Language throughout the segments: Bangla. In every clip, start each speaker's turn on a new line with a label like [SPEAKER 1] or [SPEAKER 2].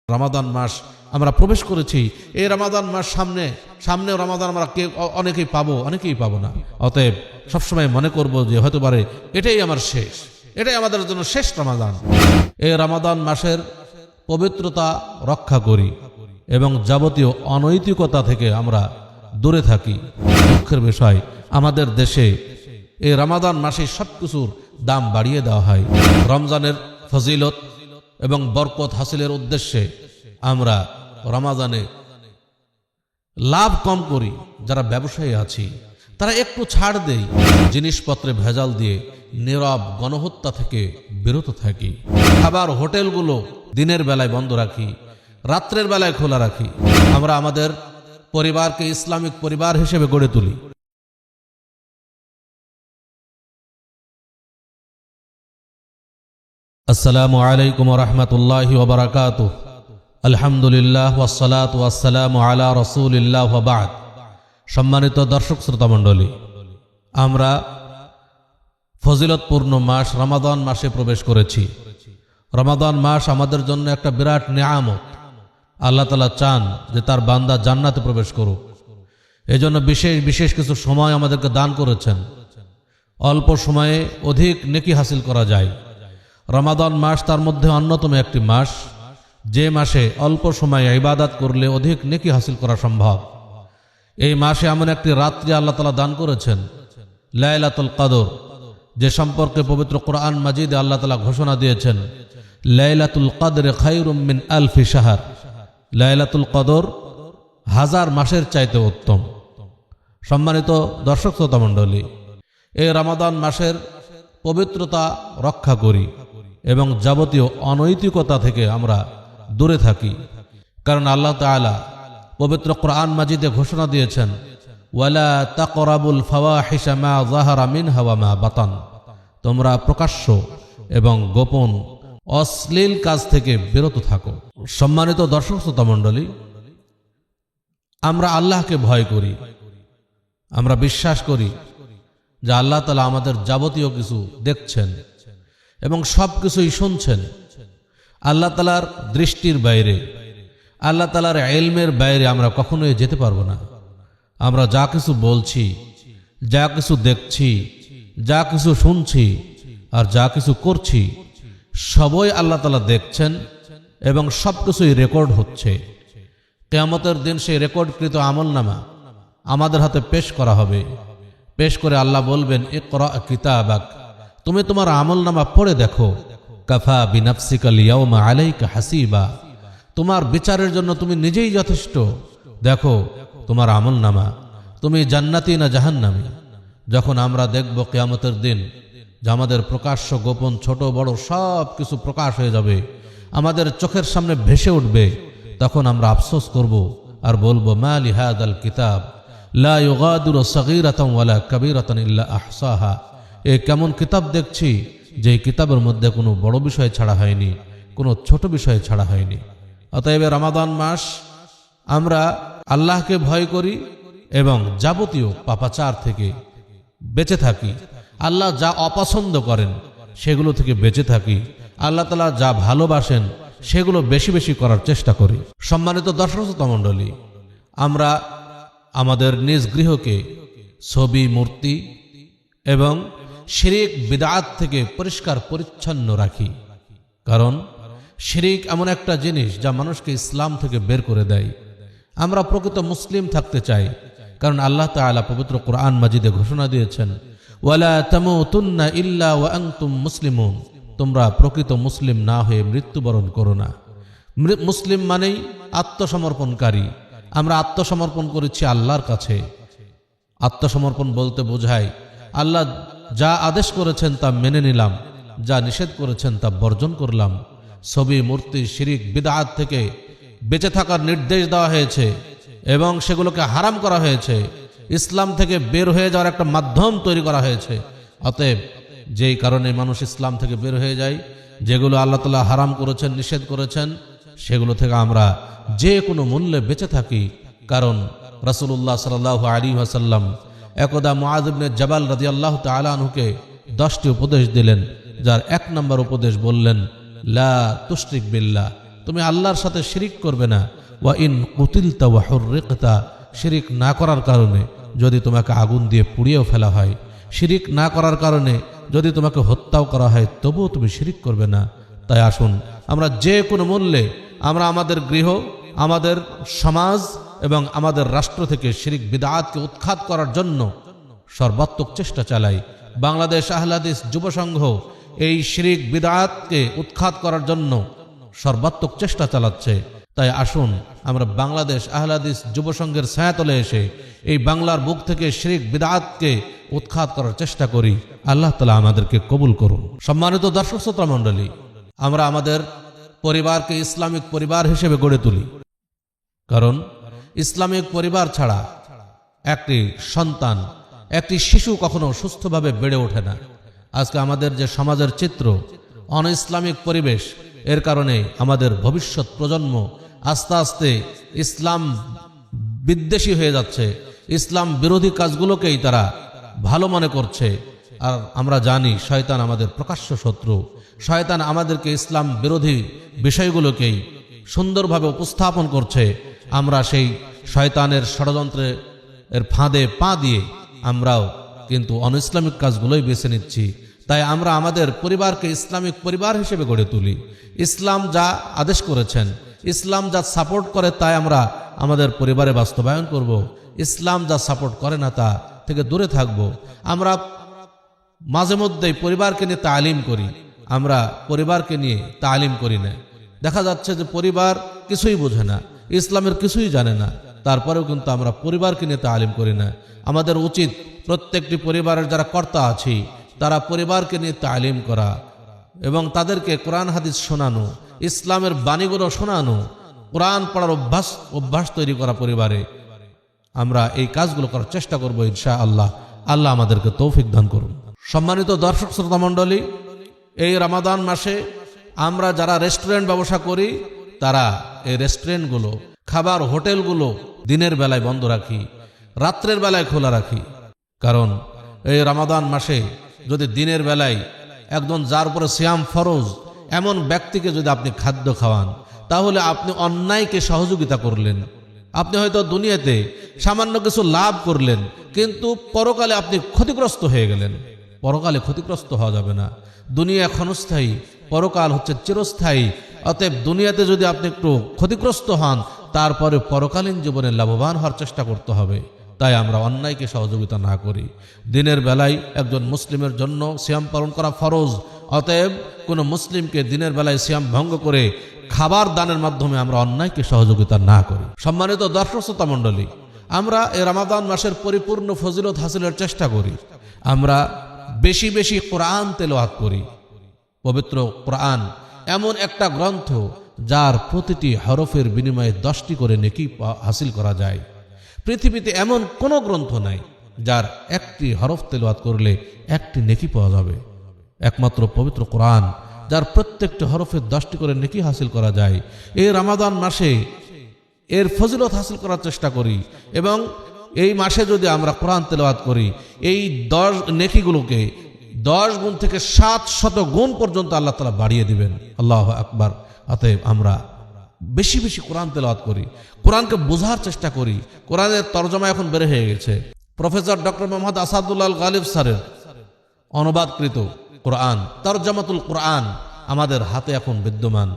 [SPEAKER 1] রমাদান মাস আমরা প্রবেশ করেছি। এই রমাদান মাস সামনে রমাদান আমরা অনেকেই পাবো না। অতএব সবসময় মনে করব যে হতে পারে এটাই আমার শেষ, এটাই আমাদের জন্য শেষ রমাদান। এই রমাদান মাসের পবিত্রতা রক্ষা করি এবং যাবতীয় অনৈতিকতা থেকে আমরা দূরে থাকি। দুঃখের বিষয়, আমাদের দেশে এই রমাদান মাসে সবকিছুর দাম বাড়িয়ে দেওয়া হয়। রমজানের ফজিলত এবং বরকত হাসিলের উদ্দেশ্যে আমরা রমাদানে লাভ কম করি। যারা ব্যবসায়ী আছি তারা একটু ছাড় দেই, জিনিসপত্রে ভেজাল দিয়ে নীরব গণহত্যা থেকে বিরত থাকি। খাবার হোটেলগুলো দিনের বেলায় বন্ধ রাখি, রাত্রের বেলায় খোলা রাখি। আমরা আমাদের পরিবারকে ইসলামিক পরিবার হিসেবে গড়ে তুলি। আসসালামু আলাইকুম ওয়া রাহমাতুল্লাহি ওয়া বারাকাতুহু। আলহামদুলিল্লাহ ওয়াসসালাতু ওয়াসসালামু আলা রাসূলিল্লাহ ওয়া বা'দ। সম্মানিত দর্শক শ্রোতা মণ্ডলী, আমরা ফজিলতপূর্ণ মাস রমাদান মাসে প্রবেশ করেছি। রমাদান মাস আমাদের জন্য একটা বিরাট নিয়ামত। আল্লাহ তাআলা চান যে তার বান্দা জান্নাতে প্রবেশ করুক। এজন্য বিশেষ কিছু সময় আমাদেরকে দান করেছেন। অল্প সময়ে অধিক নেকি হাসিল করা যায়। রমাদান মাস তার মধ্যে অন্যতম একটি মাস, যে মাসে অল্প সময়ে ইবাদত করলে অধিক নেকি হাসিল করা সম্ভব। এই মাসে এমন একটি রাত্রি আল্লাহ তাআলা দান করেছেন, লাইলাতুল কদর, যে সম্পর্কে পবিত্র কোরআন মাজিদে আল্লাহ তাআলা ঘোষণা দিয়েছেন, লাইলাতুল কদরে খায়রুম মিন আলফি শাহর। লাইলাতুল কদর হাজার মাসের চাইতে উত্তম। সম্মানিত দর্শক শ্রোতা মণ্ডলী, এই রমাদান মাসের পবিত্রতা রক্ষা করি এবং যাবতীয় অনৈতিকতা থেকে আমরা দূরে থাকি। কারণ আল্লাহ তাআলা পবিত্র কোরআন মাজিদে ঘোষণা দিয়েছেন, ওয়ালা তাকরাবুল ফাওয়াহিশা মা যাহারা মিনহা ওয়া মা বাতান। তোমরা প্রকাশ্য এবং গোপন অশ্লীল কাজ থেকে বিরত থাকো। সম্মানিত দর্শক শ্রোতা মণ্ডলী, আমরা আল্লাহকে ভয় করি। আমরা বিশ্বাস করি যে আল্লাহ তাআলা আমাদের যাবতীয় কিছু দেখছেন এবং সব কিছুই শুনছেন। আল্লাহ তাআলার দৃষ্টির বাইরে, আল্লাহ তাআলার ইলমের বাইরে আমরা কখনোই যেতে পারবো না। আমরা যা কিছু বলছি, যা কিছু দেখছি, যা কিছু শুনছি আর যা কিছু করছি, সবই আল্লাহ তাআলা দেখছেন এবং সব কিছুই রেকর্ড হচ্ছে। কিয়ামতের দিন সেই রেকর্ডকৃত আমলনামা আমাদের হাতে পেশ করা হবে। পেশ করে আল্লাহ বলবেন, ইকরা কিতাবাক, তুমি তোমার আমলনামা পড়ে দেখো, কাফা বিনাফসিকা লিয়াউমা আলাইকা হাসিবা। তোমার বিচারের জন্য তুমি নিজেই যথেষ্ট। দেখো তোমার আমলনামা, তুমি জান্নাতি না জাহান্নামী। যখন আমরা দেখব কিয়ামতের দিন যে আমাদের প্রকাশ্য গোপন ছোট বড় সব কিছু প্রকাশ হয়ে যাবে, আমাদের চোখের সামনে ভেসে উঠবে, তখন আমরা আফসোস করব আর বলবো, মা লিহাদাল কিতাব লা ইউগাদিরু সগীরাতান ওয়ালা কাবীরাতান ইল্লা আহসাহা। এই কেমন কিতাব দেখছি, যে কিতাবের মধ্যে কোনো বড় বিষয় ছাড়া হয়নি, কোনো ছোট বিষয় ছাড়া হয়নি। অতএব রমাদান মাস আমরা আল্লাহকে ভয় করি এবং যাবতীয় পাপাচার থেকে বেঁচে থাকি। আল্লাহ যা অপছন্দ করেন সেগুলো থেকে বেঁচে থাকি। আল্লাহ তাআলা যা ভালোবাসেন সেগুলো বেশি বেশি করার চেষ্টা করি। সম্মানিত দর্শক শ্রোতা মণ্ডলী, আমরা আমাদের নিজ গৃহকে ছবি, মূর্তি এবং শিরিক বিদআত থেকে পরিষ্কার পরিচ্ছন্ন রাখি। কারণ শিরিক এমন একটা জিনিস যা মানুষকে ইসলাম থেকে বের করে দেয়। আমরা প্রকৃত মুসলিম থাকতে চাই, কারণ আল্লাহ তাআলা পবিত্র কোরআন মাজিদে ঘোষণা দিয়েছেন, ওয়ালা তামুতুন্না ইল্লা ওয়া আনতুম মুসলিমুন। তোমরা প্রকৃত মুসলিম না হয়ে মৃত্যুবরণ করো না। মুসলিম মানেই আত্মসমর্পণকারী। আমরা আত্মসমর্পণ করেছি আল্লাহর কাছে। আত্মসমর্পণ বলতে বোঝায় আল্লাহ যা আদেশ করেছেন তা মেনে নিলাম, যা নিষেধ করেছেন তা বর্জন করলাম। ছবি, মূর্তি, শিরিক বিদআত থেকে বেঁচে থাকার নির্দেশ দেওয়া হয়েছে এবং সেগুলোকে হারাম করা হয়েছে। ইসলাম থেকে বের হয়ে যাওয়ার একটা মাধ্যম তৈরি করা হয়েছে। অতএব যেই কারণে মানুষ ইসলাম থেকে বের হয়ে যায়, যেগুলো আল্লাহ তাআলা হারাম করেছেন, নিষেধ করেছেন, সেগুলো থেকে আমরা যে কোনো মূল্যে বেঁচে থাকি। কারণ রাসূলুল্লাহ সাল্লাল্লাহু আলাইহি ওয়াসাল্লাম একদা মুআয ইবনে জাবাল রাদিয়াল্লাহু তাআলা আনহুকে 10টি উপদেশ দিলেন, যার 1 নম্বর উপদেশ বললেন, লা তুশরিক বিল্লাহ, তুমি আল্লাহর সাথে শিরিক করবে না। ওয়া ইন কুতিলতা ওয়া হুররিকতা, শিরিক না করার কারণে যদি তোমাকে আগুন দিয়ে পুড়িয়েও ফেলা হয়, শিরিক না করার কারণে যদি তোমাকে হত্যাও করা হয়, তবুও তুমি শিরিক করবে না। তাই আসুন আমরা যে কোনো মূল্যে আমরা আমাদের গৃহ, আমাদের সমাজ এবং আমাদের রাষ্ট্র থেকে শিরিক বিদআতকে উৎখাত করার জন্য সর্বাত্মক চেষ্টা চালাই। বাংলাদেশ আহলে হাদিস যুব সংঘ এই শিরিক বিদআতকে উৎখাত করার জন্য সর্বাত্মক চেষ্টা চালাচ্ছে। তাই আসুন আমরা বাংলাদেশ আহলে হাদিস যুব সংঘের ছায়াতলে এসে এই বাংলার বুক থেকে শিরিক বিদআতকে উৎখাত করার চেষ্টা করি। আল্লাহ তাআলা আমাদেরকে কবুল করুন। সম্মানিত দর্শক শ্রোতা মণ্ডলী, আমরা আমাদের পরিবারকে ইসলামিক পরিবার হিসেবে গড়ে তুলি, কারণ ইসলামিক পরিবার ছাড়া একটি সন্তান, একটি শিশু কখনো সুস্থভাবে বেড়ে ওঠে না। আজকে আমাদের যে সমাজের চিত্র, অন ইসলামিক পরিবেশ, এর কারণে আমাদের ভবিষ্যৎ প্রজন্ম আস্তে আস্তে ইসলাম বিদ্বেষী হয়ে যাচ্ছে, ইসলাম বিরোধী কাজগুলোকেই তারা ভালো মনে করছে। আর আমরা জানি শয়তান আমাদের প্রকাশ্য শত্রু। শয়তান আমাদেরকে ইসলাম বিরোধী বিষয়গুলোকেই সুন্দরভাবে উপস্থাপন করছে। আমরা সেই শয়তানের ষড়যন্ত্রের ফাঁদে পা দিয়ে আমরাও কিন্তু অনইসলামিক কাজগুলোই বেছে নিচ্ছি। তাই আমরা আমাদের পরিবারকে ইসলামিক পরিবার হিসেবে গড়ে তুলি। ইসলাম যা আদেশ করেছেন, ইসলাম যা সাপোর্ট করে তাই আমরা আমাদের পরিবারে বাস্তবায়ন করব। ইসলাম যা সাপোর্ট করে না তা থেকে দূরে থাকব। আমরা মাঝে মধ্যেই পরিবারকে নিয়ে তালিম করি, আমরা পরিবারকে নিয়ে তালিম করি না। দেখা যাচ্ছে যে পরিবার কিছুই বোঝে না, ইসলামের কিছুই জানে না, তারপরেও কিন্তু আমরা পরিবারকে নিয়ে তালিম করি না। আমাদের উচিত প্রত্যেকটি পরিবারের যারা কর্তা আছি তারা পরিবারকে নিয়ে তালিম করা এবং তাদেরকে কোরআন হাদিস শোনানো, ইসলামের বাণীগুলো শোনানো, কোরআন পড়ার অভ্যাস তৈরি করা পরিবারে। আমরা এই কাজগুলো করার চেষ্টা করবো ইনশাআল্লাহ। আল্লাহ আমাদেরকে তৌফিক দান করুন। সম্মানিত দর্শক শ্রোতা মণ্ডলী, এই রমাদান মাসে আমরা যারা রেস্টুরেন্ট ব্যবসা করি তারা এই রেস্টুরেন্টগুলো, খাবার হোটেলগুলো দিনের বেলায় বন্ধ রাখি, রাত্রের বেলায় খোলা রাখি। কারণ এই রমাদান মাসে যদি দিনের বেলায় একজন যার উপরে সিয়াম ফরজ এমন ব্যক্তিকে যদি আপনি খাদ্য খাওয়ান, তাহলে আপনি অন্যায়কে সহযোগিতা করলেন। আপনি হয়তো দুনিয়াতে সামান্য কিছু লাভ করলেন, কিন্তু পরকালে আপনি ক্ষতিগ্রস্ত হয়ে গেলেন। পরকালে ক্ষতিগ্রস্ত হওয়া যাবে না। দুনিয়া ক্ষণস্থায়ী, পরকাল হচ্ছে চিরস্থায়ী। অতএব দুনিয়াতে যদি আপনি একটু ক্ষতিগ্রস্ত হন, তারপরে পরকালীন জীবনে লাভবান হওয়ার চেষ্টা করতে হবে। তাই আমরা অন্যায়কে সহযোগিতা না করি। দিনের বেলায় একজন মুসলিমের জন্য সিয়াম পালন করা ফরজ। অতএব কোনো মুসলিমকে দিনের বেলায় সিয়াম ভঙ্গ করে খাবার দানের মাধ্যমে আমরা অন্যায়কে সহযোগিতা না করি। সম্মানিত দর্শক শ্রোতা মণ্ডলী, আমরা এই রমাদান মাসের পরিপূর্ণ ফজিলত হাসিলের চেষ্টা করি। আমরা বেশি বেশি কোরআন তেলাওয়াত করি। পবিত্র কোরআন এমন একটা গ্রন্থ যার প্রতিটি হরফের বিনিময়ে 10টি করে নেকি হাসিল করা যায়। পৃথিবীতে এমন কোনো গ্রন্থ নাই যার একটি হরফ তেলাওয়াত করলে একটি নেকি পাওয়া যাবে। একমাত্র পবিত্র কোরআন, যার প্রত্যেকটি হরফের 10টি করে নেকি হাসিল করা যায়। এই রমাদান মাসে এর ফজিলত হাসিল করার চেষ্টা করি এবং এই মাসে যদি আমরা কোরআন তেলাওয়াত করি, এই 10 নেকিগুলোকে 10 গুণ থেকে 700 গুণ পর্যন্ত আল্লাহ তাআলা বাড়িয়ে দিবেন। আল্লাহু আকবার। অতএব আমরা বেশি বেশি কোরআন তেলাওয়াত করি, কোরআনকে বোঝার চেষ্টা করি। কোরআনের তরজমা এখন বের হয়ে গেছে। প্রফেসর ডক্টর মোহাম্মদ আসাদুল্লাহ গালিব স্যারের অনুবাদকৃত কোরআন, তরজমাতুল কোরআন আমাদের হাতে এখন বিদ্যমান।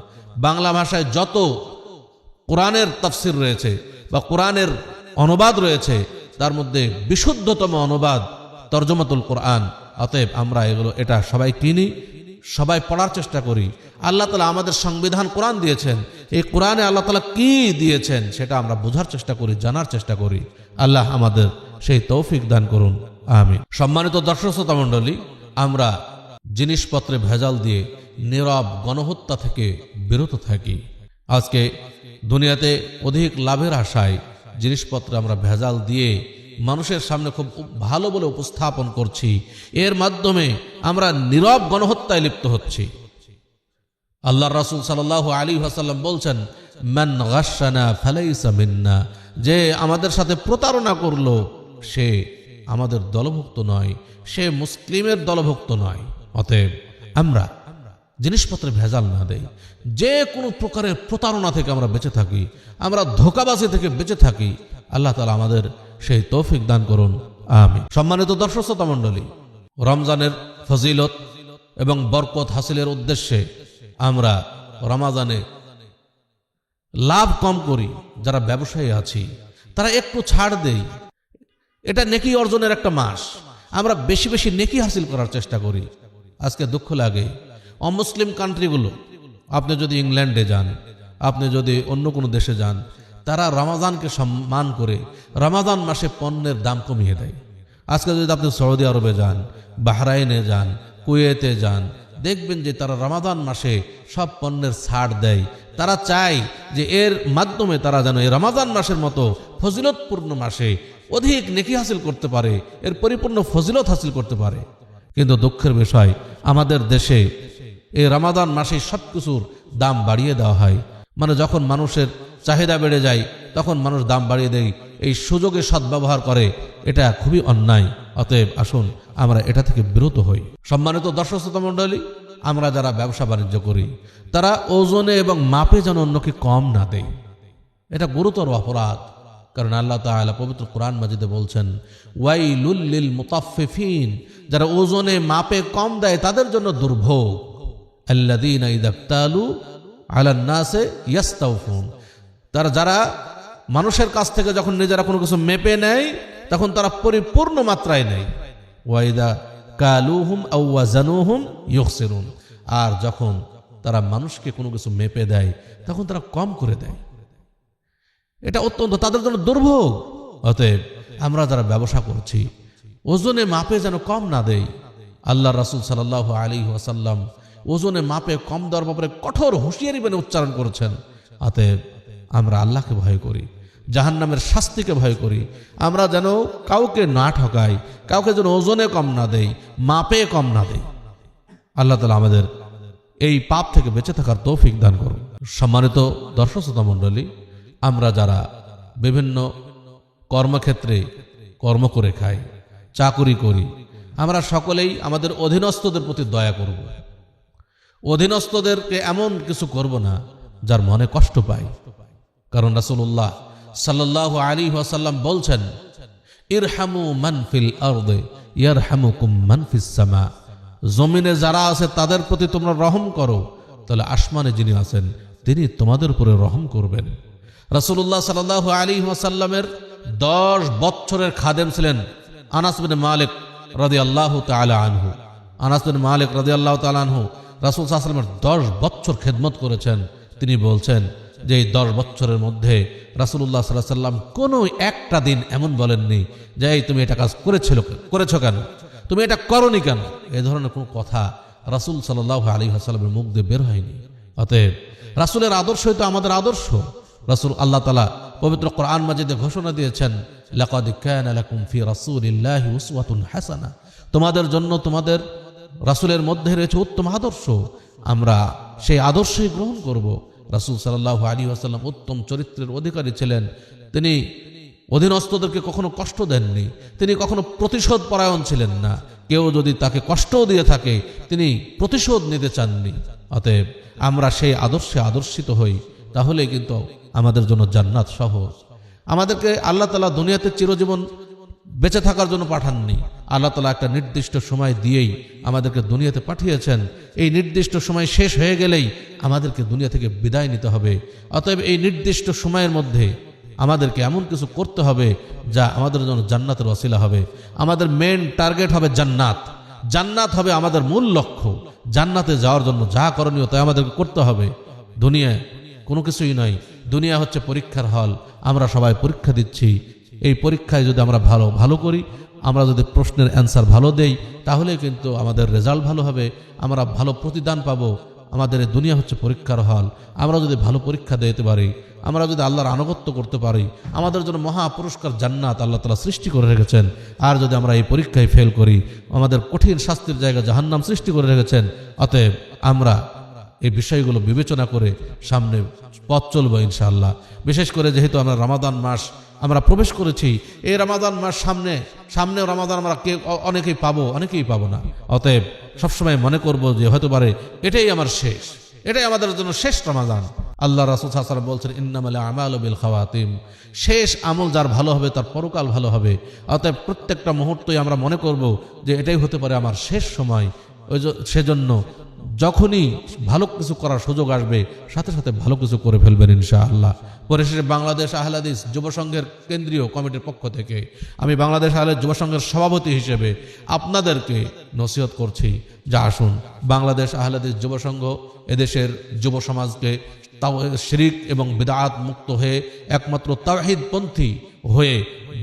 [SPEAKER 1] বাংলা ভাষায় যত কোরআনের তাফসির রয়েছে বা কোরআনের অনুবাদ রয়েছে, তার মধ্যে বিশুদ্ধতম অনুবাদ তরজমাতুল কোরআন। অতএব আমরা এটা সবাই কিনি, সবাই পড়ার চেষ্টা করি। আল্লাহ তাআলা আমাদের সংবিধান কোরআন দিয়েছেন, এই কোরআনে আল্লাহ তাআলা কি দিয়েছেন সেটা আমরা বোঝার চেষ্টা করি, জানার চেষ্টা করি। আল্লাহ আমাদের সেই তৌফিক দান করুন, আমিন। সম্মানিত দর্শক শ্রোতা মণ্ডলী, আমরা জিনিসপত্রে ভেজাল দিয়ে নীরব গণহত্যা থেকে বিরত থাকি। আজকে দুনিয়াতে অধিক লাভের আশায় জিনিসপত্রে আমরা ভেজাল দিয়ে মানুষের সামনে খুব ভালো বলে উপস্থাপন করছি। এর মাধ্যমে আমরা নীরব গণহত্যায় লিপ্ত হচ্ছি। আল্লাহর রাসূল সাল্লাল্লাহু আলাইহি ওয়াসাল্লাম বলছেন, মান গাশশানা ফালাইসা মিন্না, যে আমাদের সাথে প্রতারণা করলো সে আমাদের দলভুক্ত নয়, সে মুসলিমের দলভুক্ত নয়। অতএব আমরা জিনিসপত্রে ভেজাল না দেই, যে কোনো প্রকারের প্রতারণা থেকে আমরা বেঁচে থাকি, আমরা ধোঁকাবাজি থেকে বেঁচে থাকি। আল্লাহ তাআলা আমাদের সেই তৌফিক দান করুন, আমিন। সম্মানিত দর্শক শ্রোতা মণ্ডলী, রমজানের ফজিলত এবং বরকত হাসিলের উদ্দেশ্যে আমরা রমাজানে লাভ কম করি, যারা ব্যবসায়ী আছি তারা একটু ছাড় দেই। এটা নেকি অর্জনের একটা মাস, আমরা বেশি বেশি নেকি হাসিল করার চেষ্টা করি। আজকে দুঃখ লাগে অমুসলিম কান্ট্রিগুলো, আপনি যদি ইংল্যান্ডে যান, আপনি যদি অন্য কোনো দেশে যান, তারা রমাজানকে সম্মান করে রমাজান মাসে পণ্যের দাম কমিয়ে দেয়। আজকে যদি আপনি সৌদি আরবে যান, বাহরাইনে যান, কুয়েতে যান, দেখবেন যে তারা রমাদান মাসে সব পণ্যের ছাড় দেয়। তারা চায় যে এর মাধ্যমে তারা যেন এই রমাদান মাসের মতো ফজিলতপূর্ণ মাসে অধিক নেকি হাসিল করতে পারে, এর পরিপূর্ণ ফজিলত হাসিল করতে পারে। কিন্তু দুঃখের বিষয়, আমাদের দেশে এই রমাদান মাসে সব কিছুর দাম বাড়িয়ে দেওয়া হয়। মানে যখন মানুষের চাহিদা বেড়ে যায় তখন মানুষ দাম বাড়িয়ে দেয়, এই সুযোগে সদ্ব্যবহার করে। এটা খুবই অন্যায়। অতএব আসুন আমরা এটা থেকে বিরত হই। সম্মানিত দর্শক শ্রোতা মণ্ডলী, আমরা যারা ব্যবসা বাণিজ্য করি তারা ওজনে এবং মাপে যেন অন্যকে কম না দেয়। এটা গুরুতর অপরাধ। কারণ আল্লাহ তাআলা পবিত্র কোরআন মাজিদে বলছেন, ওয়াইলুল লিল মুতাফফিফিন, যারা ওজনে মাপে কম দেয় তাদের জন্য দুর্ভোগ। আল্লাযীনা ইযা ইক্তালু আলান নাসে ইয়াস্তাউফুন, তারা যারা মানুষের কাছ থেকে যখন নিজেরা কোনো কিছু মেপে নেয় তখন তারা পরিপূর্ণ মাত্রায় নেয়। ওয়াইদা কালুহুম আও ওয়াজানুহুম ইউখসিরুন, আর যখন তারা মানুষকে কোনো কিছু মেপে দেয় তখন তারা কম করে দেয়। এটা অত্যন্ত তাদের জন্য দুর্ভোগ। অতএব আমরা যারা ব্যবসা করছি ওজনে মাপে যেন কম না দেই। আল্লাহ রাসূল সাল্লাল্লাহু আলাইহি ওয়াসাল্লাম ওজনে মাপে কম দেওয়ার ব্যাপারে কঠোর হুঁশিয়ারি বাণী উচ্চারণ করেছেন। অতএব আমরা আল্লাহকে ভয় করি, জাহান্নামের শাস্তিকে ভয় করি। আমরা যেন কাউকে না ঠকাই, কাউকে যেন ওজনে কম না দেই, মাপে কম না দেই। আল্লাহ তাআলা আমাদের এই পাপ থেকে বেঁচে থাকার তৌফিক দান করুন। সম্মানিত দর্শক শ্রোতা মণ্ডলী, আমরা যারা বিভিন্ন কর্মক্ষেত্রে কর্ম করে খাই, চাকুরি করি, আমরা সকলেই আমাদের অধীনস্থদের প্রতি দয়া করব। অধীনস্থদেরকে এমন কিছু করব না যার মনে কষ্ট পায়। কারণ রাসূলুল্লাহ সাল্লাল্লাহু আলাইহি ওয়াসাল্লাম বলছেন, ইরহামু মান ফিল আরদি ইয়ারহামুকুম মান ফিস সামা, জমিনে যারা আছে তাদের প্রতি তোমরা রহম করো, তাহলে আসমানে যিনি আছেন তিনি তোমাদের উপরে রহম করবেন। রাসূলুল্লাহ সাল্লাল্লাহু আলাইহি ওয়াসাল্লামের 10 বছরের খাদেম ছিলেন আনাস বিন মালিক রাদিয়াল্লাহু তাআলা আনহু। আনাস বিন মালিক রাদিয়াল্লাহু তাআলা আনহু রাসূল সাল্লাল্লাহু আলাইহি ওয়াসাল্লামের 10 বছর খেদমত করেছেন। তিনি বলছেন যে এই 10 বছরের মধ্যে রাসূলুল্লাহ সাল্লাল্লাহু আলাইহি ওয়াসাল্লাম কোনো একটা দিন এমন বলেননি যে এই তুমি এটা কাজ করেছো কেন, তুমি এটা করনি কেন, এই ধরনের কোনো কথা রাসূল সাল্লাল্লাহু আলাইহি ওয়াসাল্লামের মুখ দিয়ে বের হয়নি। অতএব রাসূলের আদর্শই তো আমাদের আদর্শ। রাসূল আল্লাহ তাআলা পবিত্র কোরআন মাজিদে ঘোষণা দিয়েছেন, লাকাদ কানা লাকুম ফি রাসূলিল্লাহি উসওয়াতুন হাসানা, তোমাদের জন্য তোমাদের রাসূলের মধ্যে রয়েছে উত্তম আদর্শ। আমরা সেই আদর্শই গ্রহণ করব। রাসূল সাল্লাল্লাহু আলাইহি ওয়াসাল্লাম উত্তম চরিত্রের অধিকারী ছিলেন। তিনি অধীনস্থদেরকে কখনো কষ্ট দেননি, তিনি কখনো প্রতিশোধ পরায়ণ ছিলেন না। কেউ যদি তাকে কষ্টও দিয়ে থাকে তিনি প্রতিশোধ নিতে চাননি। অতএব আমরা সেই আদর্শে আদর্শিত হই, তাহলে কিন্তু আমাদের জন্য জান্নাত সহজ। আমাদেরকে আল্লাহ তাআলা দুনিয়াতে চিরজীবন বেঁচে থাকার জন্য পাঠাননি। আল্লাহ তাআলা একটা নির্দিষ্ট সময় দিয়েই আমাদেরকে দুনিয়াতে পাঠিয়েছেন। এই নির্দিষ্ট সময় শেষ হয়ে গেলেই আমাদেরকে দুনিয়া থেকে বিদায় নিতে হবে। অতএব এই নির্দিষ্ট সময়ের মধ্যে আমাদেরকে এমন কিছু করতে হবে যা আমাদের জন্য জান্নাতের ওসিলা হবে। আমাদের মেন টার্গেট হবে জান্নাত। জান্নাত হবে আমাদের মূল লক্ষ্য। জান্নাতে যাওয়ার জন্য যা করণীয় তাই আমাদেরকে করতে হবে। দুনিয়ায় কোনো কিছুই নয়। দুনিয়া হচ্ছে পরীক্ষার হল। আমরা সবাই পরীক্ষা দিচ্ছি। এই পরীক্ষায় যদি আমরা ভালো করি, আমরা যদি প্রশ্নের অ্যান্সার ভালো দেই, তাহলে কিন্তু আমাদের রেজাল্ট ভালো হবে, আমরা ভালো প্রতিদান পাবো। আমাদের এই দুনিয়া হচ্ছে পরীক্ষার হল। আমরা যদি ভালো পরীক্ষা দিতে পারি, আমরা যদি আল্লাহর আনুগত্য করতে পারি, আমাদের জন্য মহা পুরস্কার জান্নাত আল্লাহ তাআলা সৃষ্টি করে রেখেছেন। আর যদি আমরা এই পরীক্ষায় ফেল করি, আমাদের কঠিন শাস্তির জায়গা জাহান্নাম সৃষ্টি করে রেখেছেন। অতএব আমরা এই বিষয়গুলো বিবেচনা করে সামনে পথ চলবো ইনশাআল্লাহ। বিশেষ করে যেহেতু আমরা রমাদান মাস আমরা প্রবেশ করেছি, এই রমাদান মাস সামনেও রমাদান আমরা অনেকেই পাবো না। অতএব সবসময় মনে করব যে হয়তো পারে এটাই আমার শেষ, এটাই আমাদের জন্য শেষ রমাদান। আল্লাহ রাসূল সাল্লাল্লাহু আলাইহি ওয়াসাল্লাম বলছেন ইন্নামাল আমালু বিল খাওয়াতিম, শেষ আমল যার ভালো হবে তার পরকাল ভালো হবে। অতএব প্রত্যেকটা মুহূর্তই আমরা মনে করব যে এটাই হতে পারে আমার শেষ সময়। সেজন্য যখনই ভালো কিছু করার সুযোগ আসবে সাথে সাথে ভালো কিছু করে ফেলবেন ইনশাআল্লাহ। পরিশেষে বাংলাদেশ আহলে হাদিস যুব সংঘের কেন্দ্রীয় কমিটির পক্ষ থেকে আমি বাংলাদেশ আহলে যুব সংঘের সভাপতি হিসেবে আপনাদেরকে নসিহত করছি যে আসুন বাংলাদেশ আহলে হাদিস যুব সংঘ এদেশের যুব সমাজকে শিরক এবং বিদআত মুক্ত হয়ে একমাত্র তাওহীদপন্থী হয়ে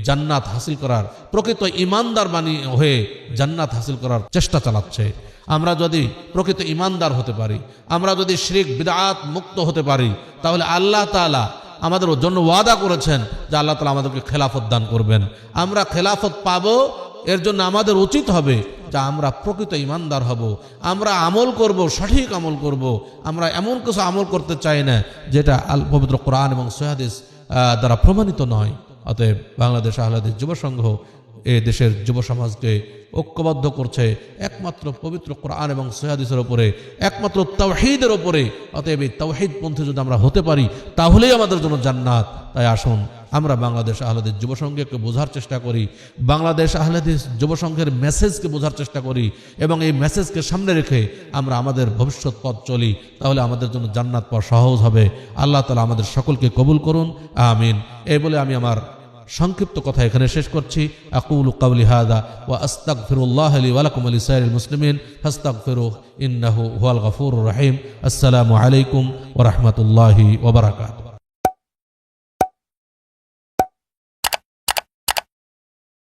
[SPEAKER 1] জান্নাত হাসিল করার, প্রকৃত ঈমানদার হয়ে জান্নাত হাসিল করার চেষ্টা চালাচ্ছে। আমরা যদি প্রকৃত ঈমানদার হতে পারি, আমরা যদি শিরক বিদআত মুক্ত হতে পারি, তাহলে আল্লাহ তাআলা আমাদের জন্য ওয়াদা করেছেন যে আল্লাহ তাআলা আমাদেরকে খেলাফত দান করবেন। আমরা খেলাফত পাবো, এর জন্য আমাদের উচিত হবে যে আমরা প্রকৃত ঈমানদার হব, আমরা আমল করব, সঠিক আমল করব। আমরা এমন কিছু আমল করতে চাই না যেটা পবিত্র কোরআন এবং সহিহ হাদিস দ্বারা প্রমাণিত নয়। অতএব বাংলাদেশ আহলে হাদিস যুব সংঘ এ দেশের যুব সমাজকে ঐক্যবদ্ধ করছে একমাত্র পবিত্র কোরআন এবং সহিহ হাদিসের উপরে, একমাত্র তাওহীদের উপরে। অতএব এই তাওহীদপন্থী যদি আমরা হতে পারি তাহলেই আমাদের জন্য জান্নাত। তাই আসুন আমরা বাংলাদেশ আহলে হাদিস যুব সংঘকে বোঝার চেষ্টা করি, বাংলাদেশ আহলে হাদিস যুব সংঘের মেসেজকে বোঝার চেষ্টা করি এবং এই মেসেজকে সামনে রেখে আমরা আমাদের ভবিষ্যৎ পথ চলি, তাহলে আমাদের জন্য জান্নাত পাওয়া সহজ হবে। আল্লাহ তাআলা আমাদের সকলকে কবুল করুন, আমিন। এই বলে আমি আমার সংক্ষিপ্ত কথা এখানে শেষ করছি। আকুলু কাওলি হাযা ওয়া আস্তাগফিরুল্লাহ লি ওয়া লাকুম ওয়া লিসাইরিল মুসলিমিন ফাস্তাগফিরুহু ইন্নাহু হুয়াল গফুরুর রহিম। আসসালামু আলাইকুম ওয়া রাহমাতুল্লাহি ওয়া বারাকাতুহু।